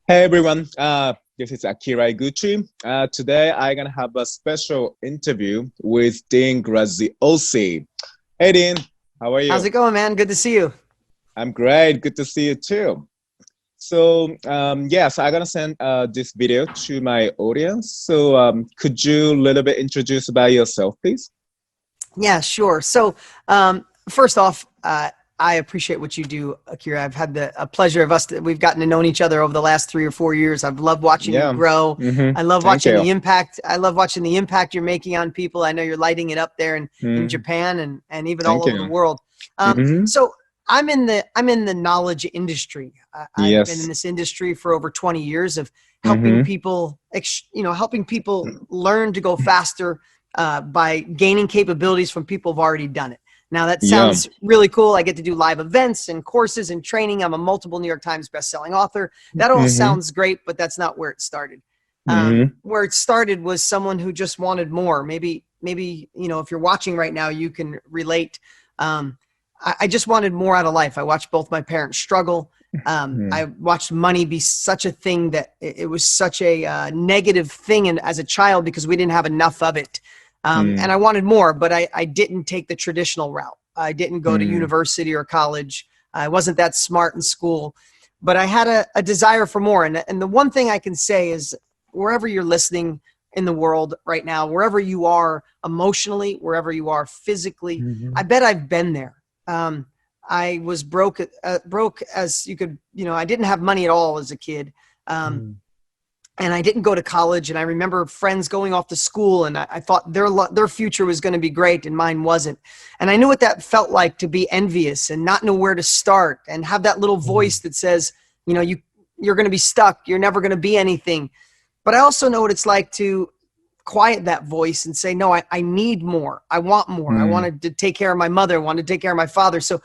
Hey everyone, this is Akira Iguchi. Today I'm gonna have a special interview with Dean Graziosi. Hey Dean, how are you? How's it going, man? Good to see you. I'm great, good to see you too. So yes, I'm gonna send this video to my audience. So could you a little bit introduce about yourself, please? Yeah, sure. So first off, I appreciate what you do, Akira. I've had a pleasure of we've gotten to know each other over the last 3 or 4 years. I've loved watching you grow. I love watching the impact. I love watching the impact you're making on people. I know you're lighting it up there in Japan and even all over the world. So I'm in the knowledge industry. I've been in this industry for over 20 years of helping people, helping people learn to go faster by gaining capabilities from people who've already done it. Now that sounds really cool. I get to do live events and courses and training. I'm a multiple New York Times bestselling author. That all sounds great, but that's not where it started. Where it started was someone who just wanted more. Maybe, if you're watching right now, you can relate. I just wanted more out of life. I watched both my parents struggle. I watched money be such a thing that it was such a negative thing as a child because we didn't have enough of it. And I wanted more, but I didn't take the traditional route. I didn't go to university or college. I wasn't that smart in school, but I had a desire for more. And the one thing I can say is wherever you're listening in the world right now, wherever you are emotionally, wherever you are physically, I bet I've been there. I was broke as you could, I didn't have money at all as a kid. And I didn't go to college. And I remember friends going off to school and I thought their future was going to be great and mine wasn't. And I knew what that felt like to be envious and not know where to start and have that little voice that says, you're going to be stuck. You're never going to be anything. But I also know what it's like to quiet that voice and say, no, I need more. I want more. I wanted to take care of my mother. I wanted to take care of my father. So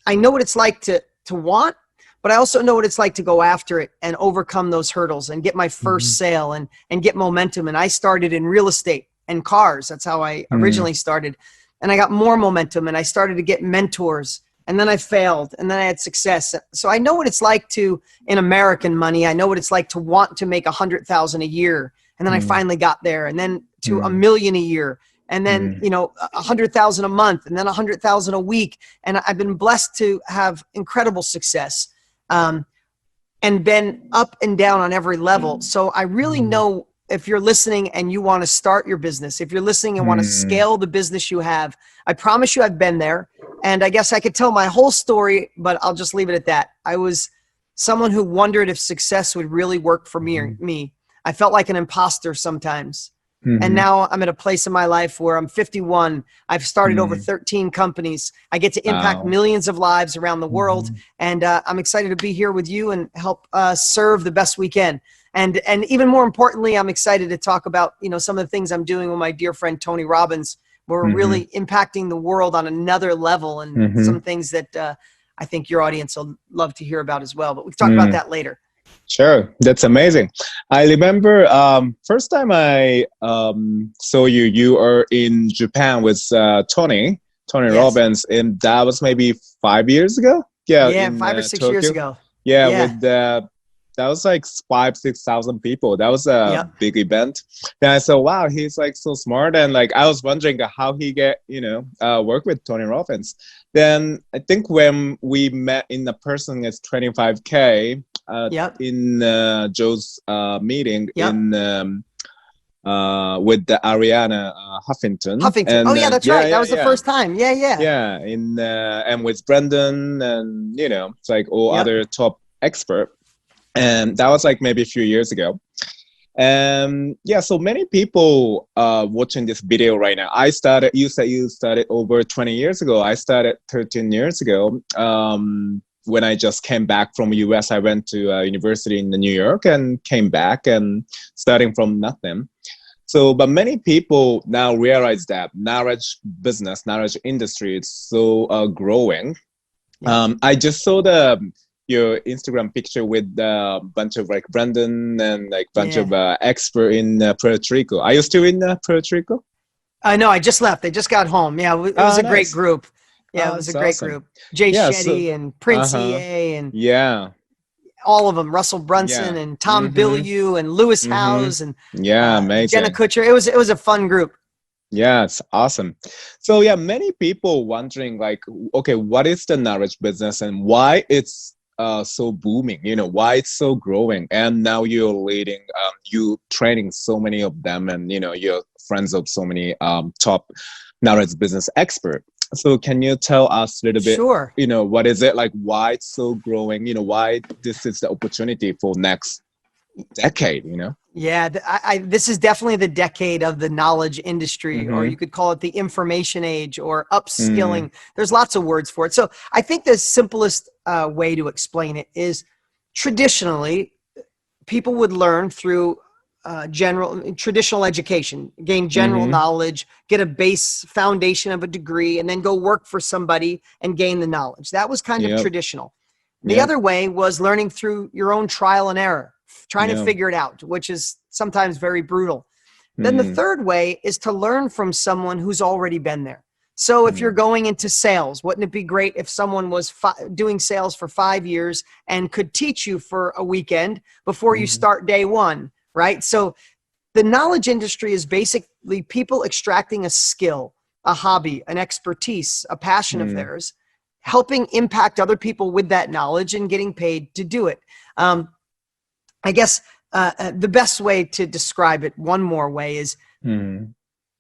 I know what it's like to want, but I also know what it's like to go after it and overcome those hurdles and get my first sale and get momentum. And I started in real estate and cars. That's how I originally started. And I got more momentum and I started to get mentors and then I failed and then I had success. So I know what it's like in American money, I know what it's like to want to make 100,000 a year. And then I finally got there and then to $1 million a year. And then, 100,000 a month and then 100,000 a week. And I've been blessed to have incredible success. And been up and down on every level. So I really know if you're listening and you want to start your business, if you're listening and want to scale the business you have, I promise you I've been there. And I guess I could tell my whole story, but I'll just leave it at that. I was someone who wondered if success would really work for me. I felt like an imposter sometimes. And now I'm at a place in my life where I'm 51. I've started over 13 companies. I get to impact millions of lives around the world. And I'm excited to be here with you and help serve the best we can. And even more importantly, I'm excited to talk about, some of the things I'm doing with my dear friend, Tony Robbins. We're really impacting the world on another level and some things that I think your audience will love to hear about as well. But we can talk about that later. Sure, that's amazing. I remember first time I saw you are in Japan with Tony Robbins, and that was maybe 5 years ago. Yeah, 5 or 6 Tokyo. years ago. With that was like 5,000-6,000 people. That was a big event. And I said, wow, he's like so smart. And like I was wondering how he get work with Tony Robbins. Then I think when we met in the person, it's 25K. In Joe's meeting in with the Ariana Huffington. And, that's right. That was the first time. Yeah. And with Brendan and it's like all other top expert. And that was like maybe a few years ago. So many people watching this video right now. You said you started over 20 years ago. I started 13 years ago. When I just came back from US, I went to university in New York and came back and starting from nothing. So, but many people now realize that knowledge business, knowledge industry, is so growing. I just saw your Instagram picture with a bunch of like Brandon and like bunch of expert in Puerto Rico. Are you still in Puerto Rico? No, I just left. I just got home. Yeah, it was a great group. Yeah, it was a great group. Jay Shetty and Prince EA and all of them, Russell Brunson and Tom Bilyeu and Lewis Howes and amazing. Jenna Kutcher. It was a fun group. Yeah, it's awesome. So yeah, many people wondering like, okay, what is the knowledge business and why it's so booming? You know, why it's so growing? And now you're leading, you training so many of them, and you know, you're friends of so many top knowledge business expert. So can you tell us a little bit, Sure. you know, what is it like, why it's so growing, you know, why this is the opportunity for next decade, you know? Yeah, this is definitely the decade of the knowledge industry, or you could call it the information age or upskilling. There's lots of words for it. So I think the simplest way to explain it is traditionally people would learn through traditional education, gain general knowledge, get a base foundation of a degree, and then go work for somebody and gain the knowledge. That was kind of traditional. The other way was learning through your own trial and error, trying to figure it out, which is sometimes very brutal. Then the third way is to learn from someone who's already been there. So if you're going into sales, wouldn't it be great if someone was doing sales for 5 years and could teach you for a weekend before you start day one, right? So the knowledge industry is basically people extracting a skill, a hobby, an expertise, a passion of theirs, helping impact other people with that knowledge and getting paid to do it. I guess the best way to describe it, one more way, is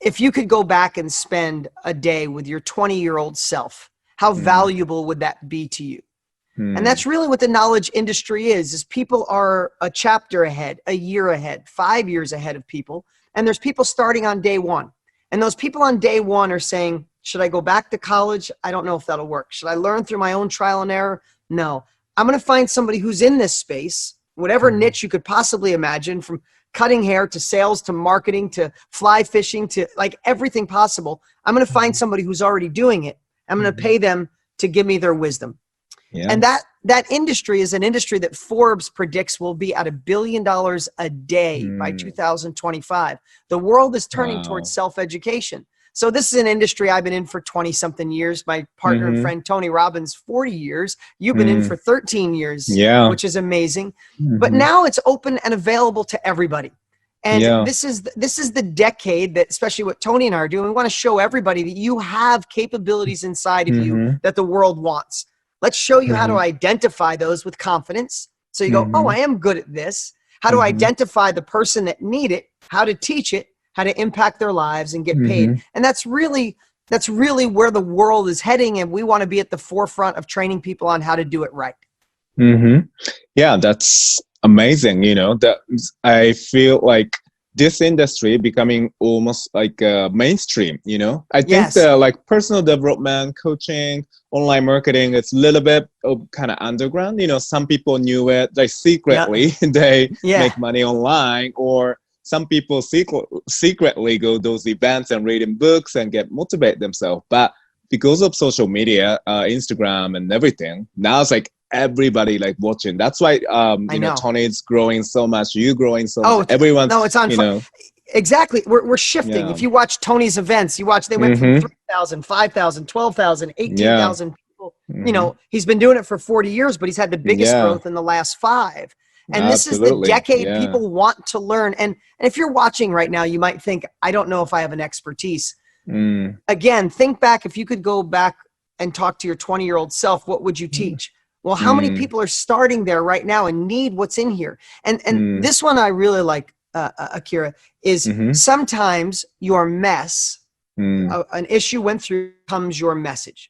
if you could go back and spend a day with your 20-year-old self, how valuable would that be to you? And that's really what the knowledge industry is people are a chapter ahead, a year ahead, 5 years ahead of people. And there's people starting on day one. And those people on day one are saying, should I go back to college? I don't know if that'll work. Should I learn through my own trial and error? No. I'm going to find somebody who's in this space, whatever niche you could possibly imagine, from cutting hair to sales to marketing to fly fishing to like everything possible. I'm going to find somebody who's already doing it. I'm going to pay them to give me their wisdom. And that industry is an industry that Forbes predicts will be at $1 billion a day by 2025. The world is turning towards self-education. So this is an industry I've been in for 20 something years. My partner and friend, Tony Robbins, 40 years. You've been in for 13 years, which is amazing. But now it's open and available to everybody. And this is the decade that, especially what Tony and I are doing, we want to show everybody that you have capabilities inside of you that the world wants. Let's show you how to identify those with confidence. So you go, oh, I am good at this. How to identify the person that need it, how to teach it, how to impact their lives and get paid. And that's really where the world is heading. And we want to be at the forefront of training people on how to do it right. Yeah, that's amazing. You know, that I feel like this industry becoming almost like mainstream, you know. I think the like personal development, coaching, online marketing, it's a little bit kind of underground. You know, some people knew it, like secretly they make money online, or some people secretly go those events and reading books and get motivate themselves. But because of social media, Instagram and everything, now it's like everybody like watching. That's why you know, Tony's growing so much, you growing so much. Everyone's it's on fire. Exactly. We're shifting. If you watch Tony's events, you watch they went from 3,000, 5,000, 12,000, 18,000 people. You know, he's been doing it for 40 years, but he's had the biggest growth in the last 5. And this is the decade people want to learn. And if you're watching right now, you might think, I don't know if I have an expertise. Again, think back. If you could go back and talk to your 20-year-old self, what would you teach? Well, how many people are starting there right now and need what's in here? And this one I really like, Akira, is sometimes your mess, an issue went through, comes your message.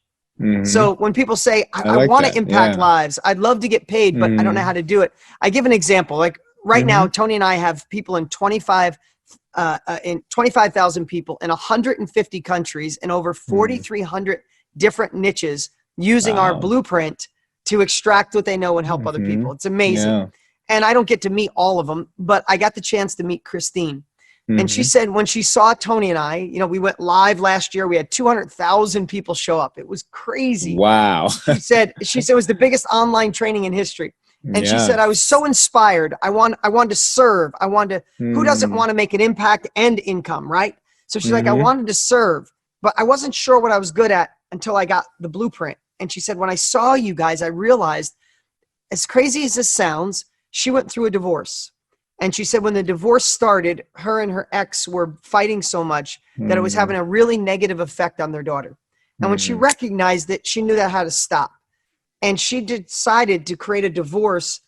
So when people say, I want to impact lives, I'd love to get paid, but I don't know how to do it. I give an example. Like right now, Tony and I have people in 25,000 people in 150 countries in over 4,300 different niches using our blueprint to extract what they know and help other people. It's amazing. And I don't get to meet all of them, but I got the chance to meet Christine. And she said when she saw Tony and I, you know, we went live last year. We had 200,000 people show up. It was crazy. Wow. She said it was the biggest online training in history. And she said, I was so inspired. I wanted to serve. Who doesn't want to make an impact and income, right? So she's like, I wanted to serve, but I wasn't sure what I was good at until I got the blueprint. And she said, when I saw you guys, I realized as crazy as this sounds, she went through a divorce. And she said when the divorce started, her and her ex were fighting so much that it was having a really negative effect on their daughter. And when she recognized it, she knew that had to stop. And she decided to create a divorce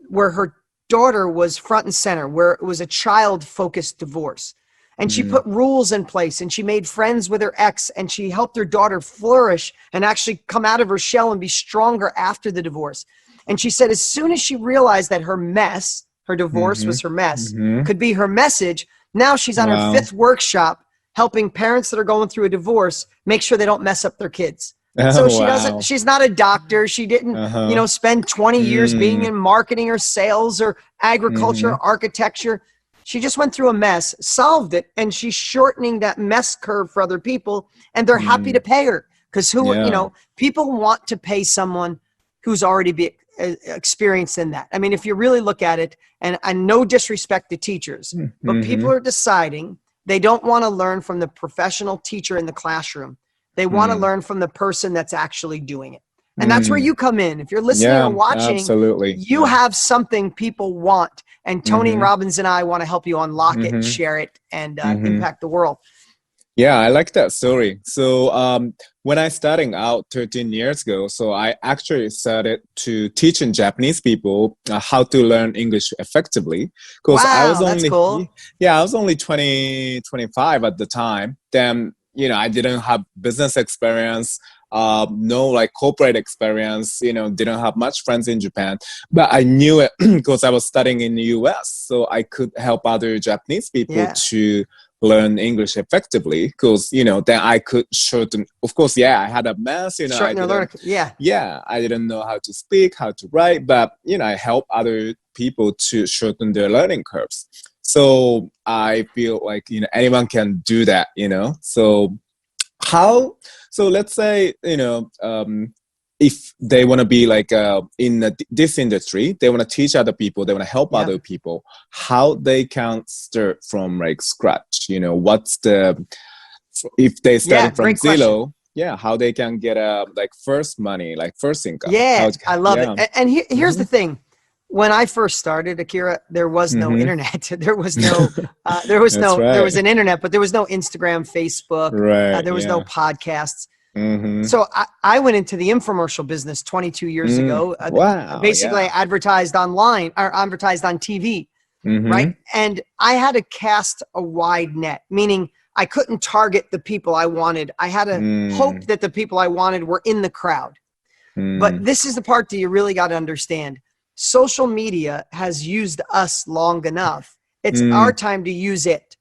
where her daughter was front and center, where it was a child-focused divorce. And she put rules in place, and she made friends with her ex, and she helped her daughter flourish and actually come out of her shell and be stronger after the divorce. And she said as soon as she realized that her mess, her divorce was her mess, could be her message, now she's on her 5th workshop helping parents that are going through a divorce make sure they don't mess up their kids. So she doesn't, she's not a doctor. She didn't, you know, spend 20 years being in marketing or sales or agriculture or architecture. She just went through a mess, solved it, and she's shortening that mess curve for other people, and they're happy to pay her because you know, people want to pay someone who's already experienced in that. I mean, if you really look at it, and no disrespect to teachers, but people are deciding they don't want to learn from the professional teacher in the classroom. They want to learn from the person that's actually doing it. And that's where you come in. If you're listening or watching, you have something people want. And Tony Robbins and I want to help you unlock it, share it, and impact the world. Yeah, I like that story. So when I starting out 13 years ago, so I actually started to teaching Japanese people how to learn English effectively. Because I was only, I was only 25 at the time. Then, you know, I didn't have business experience, no like corporate experience, you know, didn't have much friends in Japan, but I knew it because I was studying in the US. So I could help other Japanese people to learn English effectively because, you know, then I could shorten, of course, I had a mess, you know, I didn't know how to speak, how to write, but, you know, I help other people to shorten their learning curves. So I feel like, you know, anyone can do that, you know. So let's say, you know, if they want to be like in this industry, they want to teach other people, they want to help other people, how they can start from like scratch, you know, if they started from zero, how they can get like first money, like first income. I love it. And here's the thing. When I first started, Akira, there was no internet. There was no, there was an internet, but there was no Instagram, Facebook. There was no podcasts. So I went into the infomercial business 22 years ago. Basically, I advertised online or advertised on TV, right? And I had to cast a wide net, meaning I couldn't target the people I wanted. I had to hope that the people I wanted were in the crowd. But this is the part that you really got to understand. Social media has used us long enough. It's our time to use it,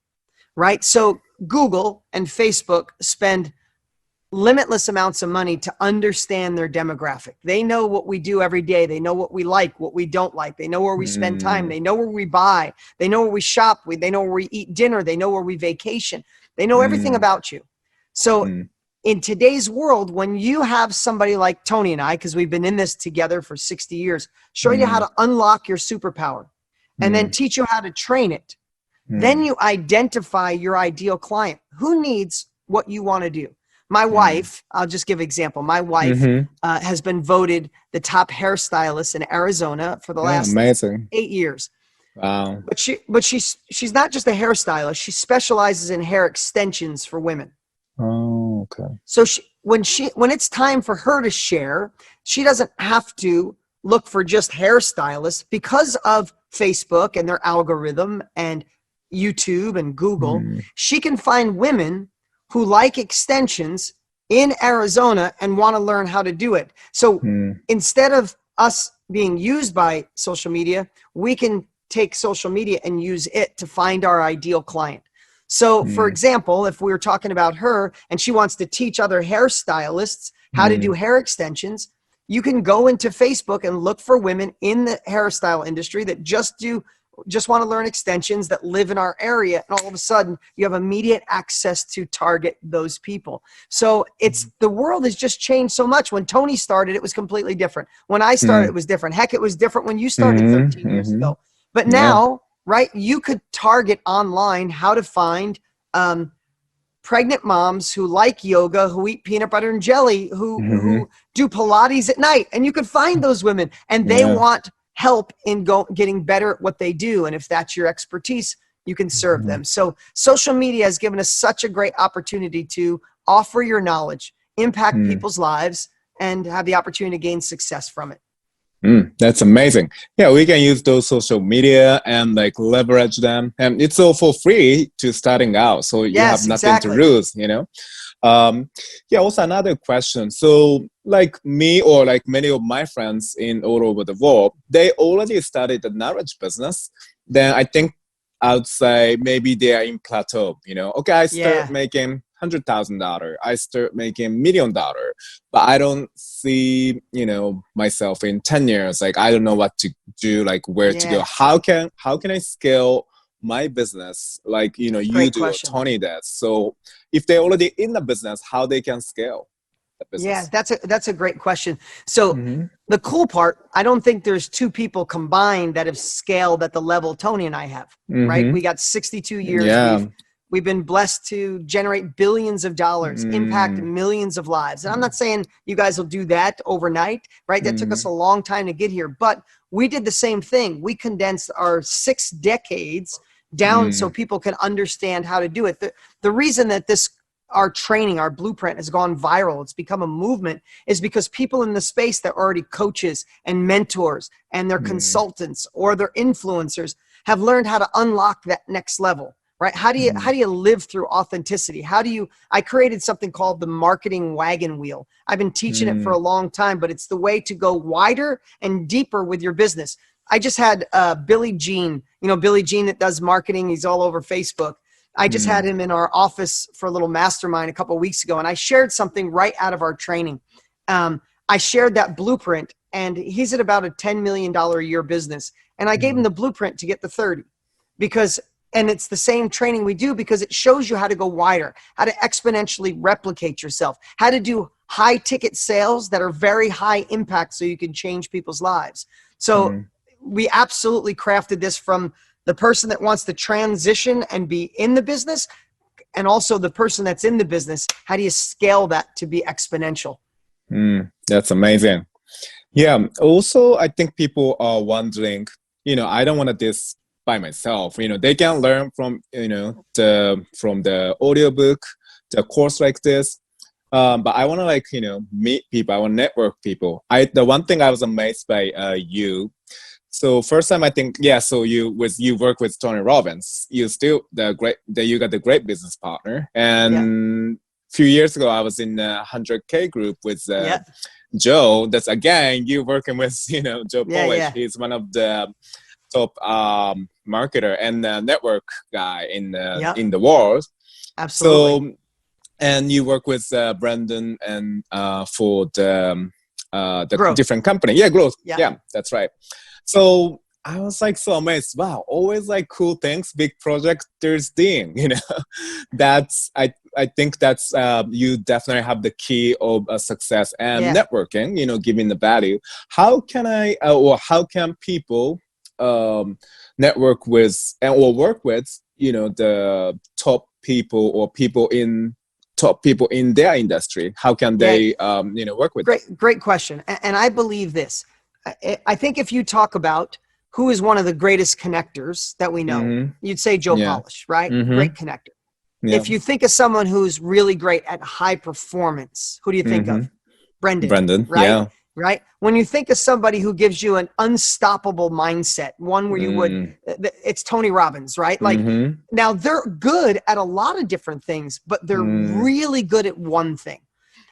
right? So Google and Facebook spend limitless amounts of money to understand their demographic. They know what we do every day. They know what we like, what we don't like. They know where we spend time. They know where we buy. They know where we shop. They know where we eat dinner. They know where we vacation. They know everything about you. So in today's world, when you have somebody like Tony and I, because we've been in this together for 60 years, show you how to unlock your superpower and then teach you how to train it, then you identify your ideal client. Who needs what you want to do? My wife, I'll just give an example. My wife has been voted the top hairstylist in Arizona for the last 8 years. Wow. But she's not just a hairstylist. She specializes in hair extensions for women. Oh, okay. So when it's time for her to share, she doesn't have to look for just hairstylists because of Facebook and their algorithm and YouTube and Google. She can find women who like extensions in Arizona and want to learn how to do it. So instead of us being used by social media, we can take social media and use it to find our ideal client. So for example, if we were talking about her and she wants to teach other hairstylists how to do hair extensions, you can go into Facebook and look for women in the hairstyle industry that just want to learn extensions, that live in our area. And all of a sudden you have immediate access to target those people. So the world has just changed so much. When Tony started, it was completely different. When I started, it was different. Heck, it was different when you started 13 years ago. But now, right, you could target online how to find pregnant moms who like yoga, who eat peanut butter and jelly, who do Pilates at night. And you can find those women, and they want help in getting better at what they do. And if that's your expertise, you can serve them. So social media has given us such a great opportunity to offer your knowledge, impact people's lives, and have the opportunity to gain success from it. That's amazing. Yeah, we can use those social media and like leverage them. And it's all for free to starting out. So you have nothing to lose, you know? Yeah, also another question. So like me or like many of my friends in all over the world, they already started the knowledge business. Then I think I would say maybe they are in plateau, you know? Okay, I start making $100,000. I start making $1 million, but I don't see, you know, myself in 10 years. Like, I don't know what to do, like where to go. How can I scale my business? Like, you know, you do, Tony does. So if they're already in the business, how they can scale the business? Yeah, that's a great question. So the cool part, I don't think there's two people combined that have scaled at the level Tony and I have, right? We got 62 years. Yeah. We've been blessed to generate billions of dollars, impact millions of lives. And I'm not saying you guys will do that overnight, right? That took us a long time to get here, but we did the same thing. We condensed our 6 decades down so people can understand how to do it. The reason that our training, our blueprint has gone viral, it's become a movement, is because people in the space that are already coaches and mentors and they're consultants or they're influencers have learned how to unlock that next level. Right? How do you live through authenticity? I created something called the marketing wagon wheel. I've been teaching it for a long time, but it's the way to go wider and deeper with your business. I just had Billy Jean, Billy Jean that does marketing. He's all over Facebook. I just had him in our office for a little mastermind a couple of weeks ago, and I shared something right out of our training. I shared that blueprint, and he's at about a $10 million a year business. And I gave him the blueprint to get to 30 and it's the same training we do because it shows you how to go wider, how to exponentially replicate yourself, how to do high ticket sales that are very high impact so you can change people's lives. So we absolutely crafted this from the person that wants to transition and be in the business, and also the person that's in the business. How do you scale that to be exponential? That's amazing. Yeah. Also, I think people are wondering, I don't want to do this by myself. They can learn from, from the audiobook, the course like this. But I want to meet people. I want to network people. The one thing I was amazed by you. So first time I think, so you work with Tony Robbins. You got the great business partner. And a few years ago, I was in the 100K group with Joe. That's again, you working with, Joe Polish. He's one of the top marketer and network guy in the world. Absolutely. So, and you work with Brandon and for the different company. Yeah, growth. Yeah, that's right. So I was so amazed. Wow, always cool things, big project. There's Dean. I think that's you definitely have the key of success and networking. Giving the value. How can how can people network with or work with the top people or top people in their industry? How can they work with great question. And I believe this. I think if you talk about who is one of the greatest connectors that we know, you'd say Joe Polish, right? Great connector. If you think of someone who's really great at high performance, who do you think of? Brendan, right? Right? When you think of somebody who gives you an unstoppable mindset, one where you it's Tony Robbins, right? Now they're good at a lot of different things, but they're really good at one thing.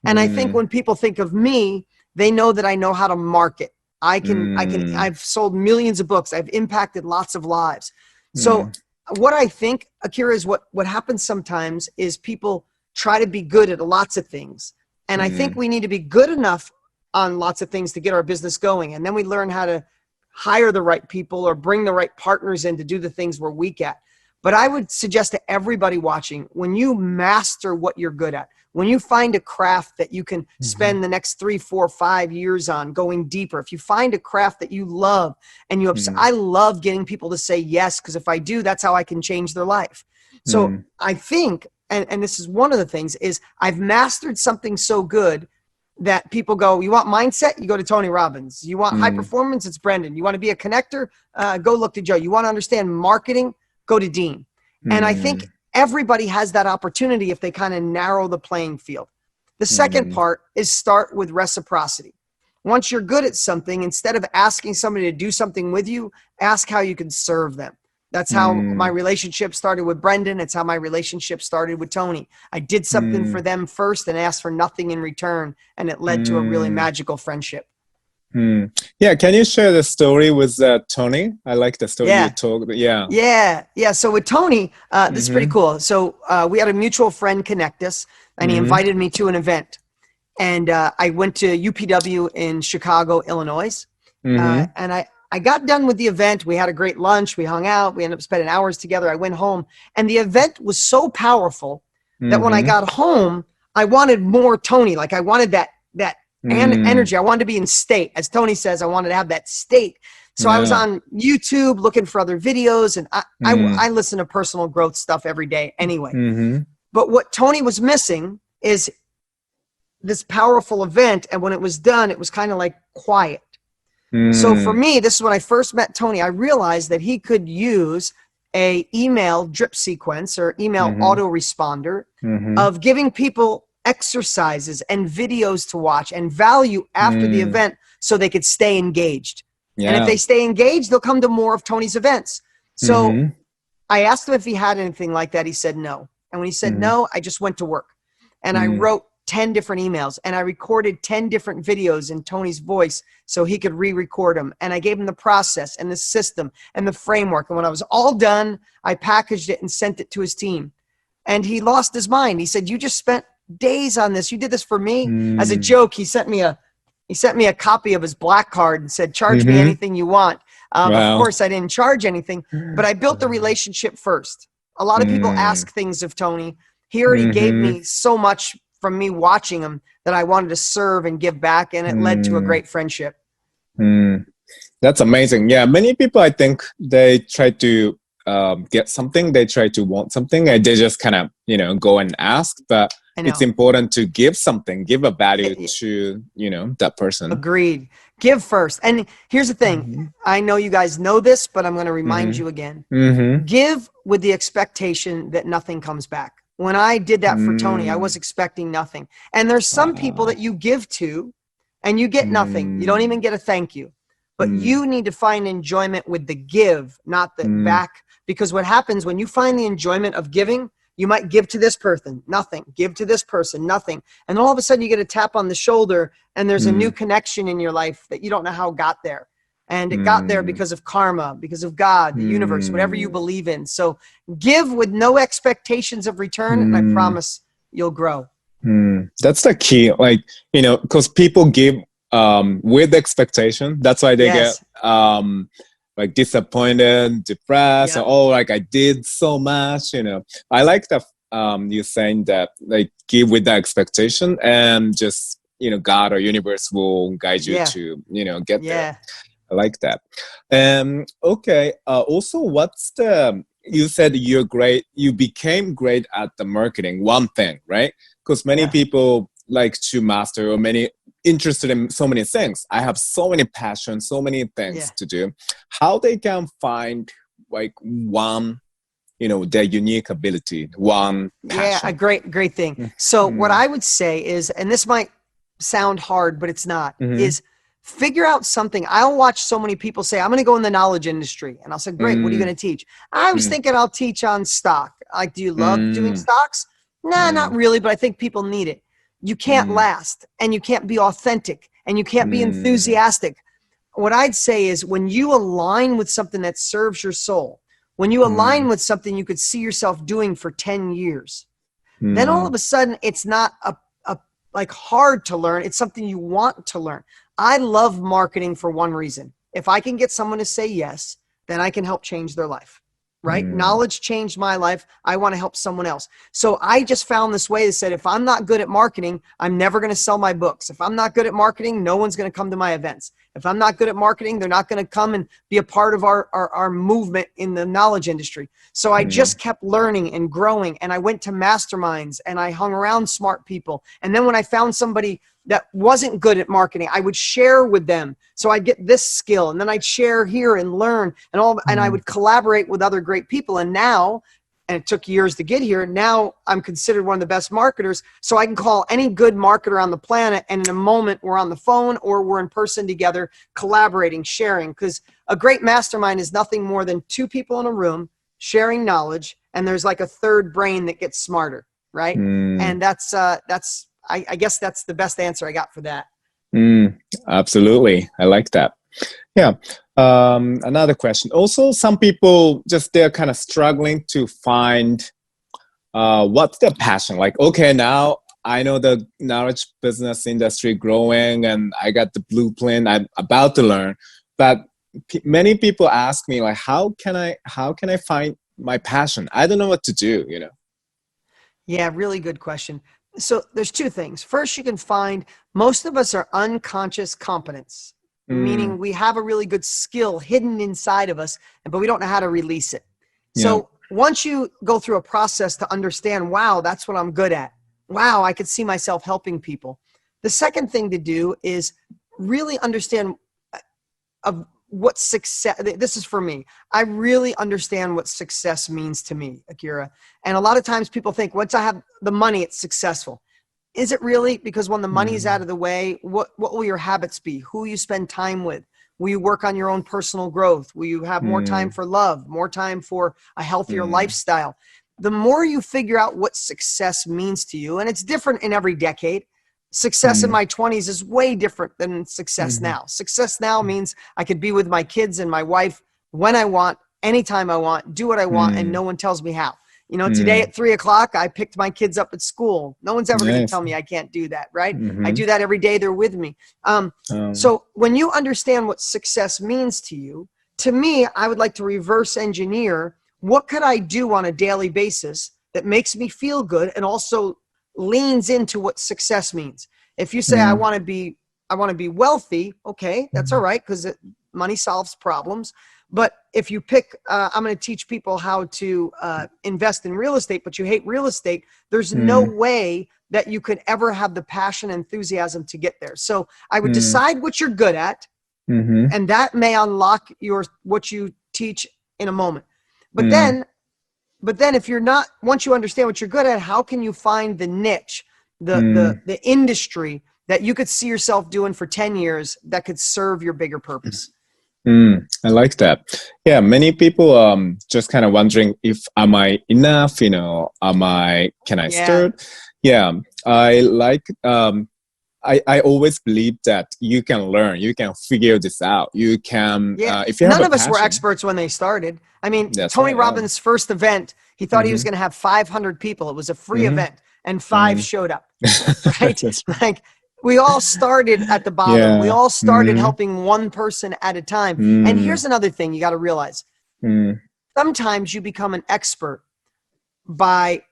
And I think when people think of me, they know that I know how to market. I've sold millions of books. I've impacted lots of lives. So what I think, Akira, is what happens sometimes is people try to be good at lots of things. And I think we need to be good enough on lots of things to get our business going. And then we learn how to hire the right people or bring the right partners in to do the things we're weak at. But I would suggest to everybody watching, when you master what you're good at, when you find a craft that you can spend the next 3, 4, 5 years on going deeper, if you find a craft that you love and I love getting people to say yes, because if I do, that's how I can change their life. So I think and this is one of the things, is I've mastered something so good that people go, you want mindset? You go to Tony Robbins. You want high performance? It's Brendan. You want to be a connector? Go look to Joe. You want to understand marketing? Go to Dean. And I think everybody has that opportunity if they kind of narrow the playing field. The second part is start with reciprocity. Once you're good at something, instead of asking somebody to do something with you, ask how you can serve them. That's how my relationship started with Brendan. It's how my relationship started with Tony. I did something for them first and asked for nothing in return, and it led to a really magical friendship. Yeah, can you share the story with Tony? I like the story you told. Yeah. So with Tony, this is pretty cool. So we had a mutual friend connect us, and he invited me to an event. And I went to UPW in Chicago, Illinois. And I got done with the event. We had a great lunch. We hung out. We ended up spending hours together. I went home. And the event was so powerful that when I got home, I wanted more Tony. Like I wanted that energy. I wanted to be in state. As Tony says, I wanted to have that state. So I was on YouTube looking for other videos. And I listen to personal growth stuff every day anyway. But what Tony was missing is this powerful event. And when it was done, it was kind of like quiet. So for me, this is when I first met Tony. I realized that he could use a email drip sequence or email autoresponder of giving people exercises and videos to watch and value after the event so they could stay engaged. And if they stay engaged, they'll come to more of Tony's events. So I asked him if he had anything like that. He said no. And when he said no, I just went to work. And I wrote 10 different emails, and I recorded 10 different videos in Tony's voice so he could re-record them. And I gave him the process and the system and the framework. And when I was all done, I packaged it and sent it to his team. And he lost his mind. He said, you just spent days on this. You did this for me. As a joke, he sent me a copy of his black card and said, charge me anything you want. Of course, I didn't charge anything, but I built the relationship first. A lot of people ask things of Tony. He already gave me so much from me watching him that I wanted to serve and give back, and it led to a great friendship. That's amazing. Yeah, many people, I think, they try to get something, they try to want something, and they just kind of, go and ask, but it's important to give something, give a value to, that person. Agreed. Give first. And here's the thing. I know you guys know this, but I'm going to remind you again. Give with the expectation that nothing comes back. When I did that for Tony, I was expecting nothing. And there's some people that you give to and you get nothing. You don't even get a thank you. But you need to find enjoyment with the give, not the back. Because what happens when you find the enjoyment of giving, you might give to this person, nothing. Give to this person, nothing. And all of a sudden you get a tap on the shoulder and there's a new connection in your life that you don't know how it got there. And it got there because of karma, because of God, the universe, whatever you believe in. So give with no expectations of return, and I promise you'll grow. That's the key. Like, because people give with expectation. That's why they get like disappointed, depressed, or like I did so much, I like that you saying that, like, give with that expectation, and just, God or universe will guide you to, get there. I like that. Okay. Also, you said you became great at the marketing, one thing, right? Because many people like to master, or many interested in so many things. I have so many passions, so many things to do. How they can find like one, their unique ability, one passion. Yeah, a great thing. So what I would say is, and this might sound hard, but it's not, is figure out something. I'll watch so many people say, I'm going to go in the knowledge industry. And I'll say, great, what are you going to teach? I was thinking I'll teach on stock. Like, do you love doing stocks? Nah, not really, but I think people need it. You can't last, and you can't be authentic, and you can't be enthusiastic. What I'd say is, when you align with something that serves your soul, when you align with something you could see yourself doing for 10 years, then all of a sudden it's not like hard to learn. It's something you want to learn. I love marketing for one reason. If I can get someone to say yes, then I can help change their life. right? Knowledge changed my life. I want to help someone else. So I just found this way that said, if I'm not good at marketing, I'm never going to sell my books. If I'm not good at marketing, no one's going to come to my events. If I'm not good at marketing, they're not going to come and be a part of our movement in the knowledge industry. So I just kept learning and growing, and I went to masterminds and I hung around smart people. And then when I found somebody that wasn't good at marketing, I would share with them. So I'd get this skill, and then I'd share here and learn and I would collaborate with other great people. And now, and it took years to get here, now I'm considered one of the best marketers. So I can call any good marketer on the planet, and in a moment we're on the phone or we're in person together, collaborating, sharing. Because a great mastermind is nothing more than two people in a room sharing knowledge, and there's like a third brain that gets smarter, right? And that's I guess that's the best answer I got for that. Absolutely. I like that. Yeah. Another question. Also, some people they're kind of struggling to find what's their passion. Like, okay, now I know the knowledge business industry growing and I got the blueprint I'm about to learn. But many people ask me, like, how can I find my passion? I don't know what to do, Yeah, really good question. So there's two things. First, you can find most of us are unconscious competence, meaning we have a really good skill hidden inside of us, but we don't know how to release it. So once you go through a process to understand, wow, that's what I'm good at. Wow, I could see myself helping people. The second thing to do is really understand what success, this is for me. I really understand what success means to me, Akira. And a lot of times people think once I have the money, it's successful. Is it really? Because when the money's out of the way, what will your habits be? Who you spend time with? Will you work on your own personal growth? Will you have more time for love, more time for a healthier lifestyle? The more you figure out what success means to you, and it's different in every decade. Success in my 20s is way different than success now. Success now means I could be with my kids and my wife when I want, anytime I want, do what I want, and no one tells me how. Today at 3:00, I picked my kids up at school. No one's ever going to tell me I can't do that, right? I do that every day. They're with me. So when you understand what success means to you, to me, I would like to reverse engineer what could I do on a daily basis that makes me feel good and also leans into what success means. If you say I want to be wealthy, okay, that's all right, because money solves problems. But if you pick, I'm going to teach people how to invest in real estate, but you hate real estate, there's no way that you could ever have the passion and enthusiasm to get there. So I would decide what you're good at, and that may unlock what you teach in a moment. But then if you're not, once you understand what you're good at, how can you find the niche, the industry that you could see yourself doing for 10 years that could serve your bigger purpose? I like that. Yeah, many people just kind of wondering if am I enough, can I start? Yeah, I like I always believe that you can learn, you can figure this out. You can if you have none of us were experts when they started. I mean, Tony Robbins' first event, he thought he was going to have 500 people. It was a free event, and 5 showed up. Right? Like, we all started at the bottom. We all started helping one person at a time. And here's another thing you got to realize. Sometimes you become an expert by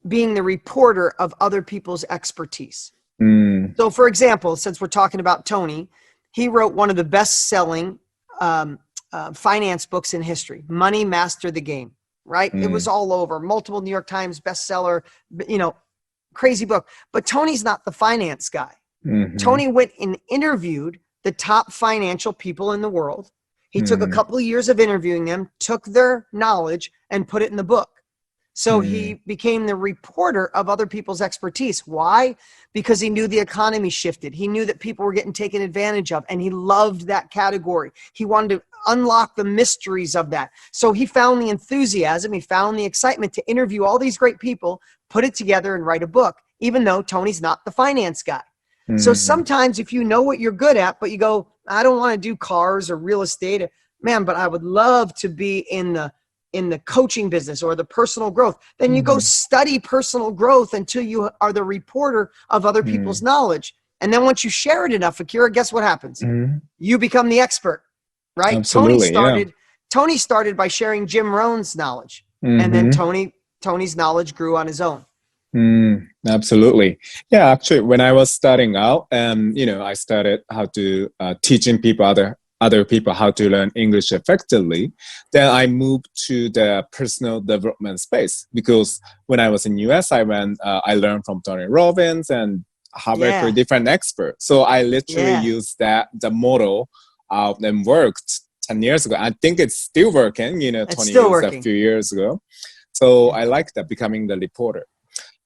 being the reporter of other people's expertise. So for example, since we're talking about Tony, he wrote one of the best-selling finance books in history, Money Master the Game, right? It was all over, multiple New York Times bestseller, crazy book. But Tony's not the finance guy. Tony went and interviewed the top financial people in the world. He took a couple of years of interviewing them, took their knowledge, and put it in the book. So he became the reporter of other people's expertise. Why? Because he knew the economy shifted. He knew that people were getting taken advantage of, and he loved that category. He wanted to unlock the mysteries of that. So he found the enthusiasm, he found the excitement to interview all these great people, put it together, and write a book, even though Tony's not the finance guy. So sometimes if you know what you're good at, but you go, I don't want to do cars or real estate, man, but I would love to be in the coaching business or the personal growth, then you go study personal growth until you are the reporter of other people's knowledge. And then once you share it enough, Akira, guess what happens? You become the expert, right? Absolutely, Tony started Tony started by sharing Jim Rohn's knowledge, and then Tony's knowledge grew on his own. Absolutely. Yeah, actually, when I was starting out, I started how to teaching people other people how to learn English effectively. Then I moved to the personal development space because when I was in US, I learned from Tony Robbins and Harvard different experts. So I literally used the model and worked 10 years ago. I think it's still working, 20 years, a few years ago. So I like that, becoming the reporter.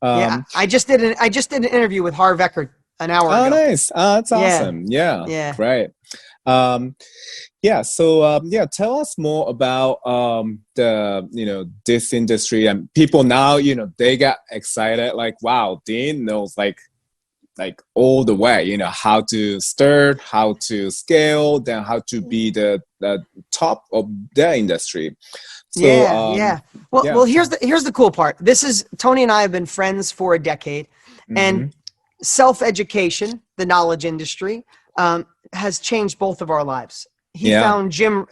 I just did an interview with Harv Eckert an hour ago. Oh, nice. That's awesome. Yeah. Great. Tell us more about this industry, and people now, they got excited, like, wow, Dean knows like all the way, how to start, how to scale, then how to be the top of the industry. So, Well, here's the cool part. Tony and I have been friends for a decade, and self-education, the knowledge industry, has changed both of our lives. He found Jim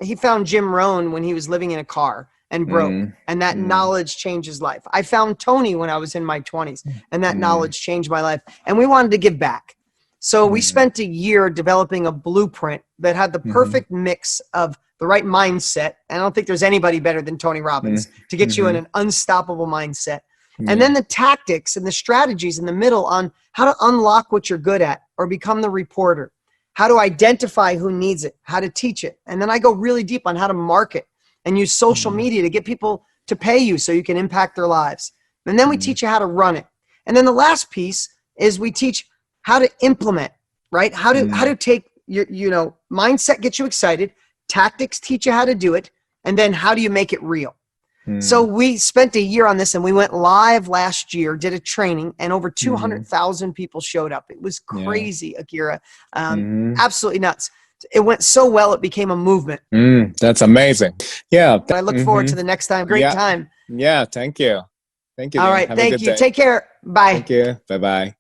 Rohn when he was living in a car and broke, and that knowledge changed his life. I found Tony when I was in my 20s, and that knowledge changed my life. And we wanted to give back. So we spent a year developing a blueprint that had the perfect mix of the right mindset. I don't think there's anybody better than Tony Robbins to get you in an unstoppable mindset. And then the tactics and the strategies in the middle on how to unlock what you're good at or become the reporter, how to identify who needs it, how to teach it. And then I go really deep on how to market and use social media to get people to pay you so you can impact their lives. And then we teach you how to run it. And then the last piece is we teach how to implement, right? How to take your, mindset gets you excited, tactics teach you how to do it, and then how do you make it real? So we spent a year on this, and we went live last year, did a training, and over 200,000 people showed up. It was crazy, Akira. Absolutely nuts. It went so well, it became a movement. That's amazing. Yeah. I look forward to the next time. Great time. Yeah, thank you. Thank you. All right, thank you. Take care. Bye. Thank you. Bye-bye.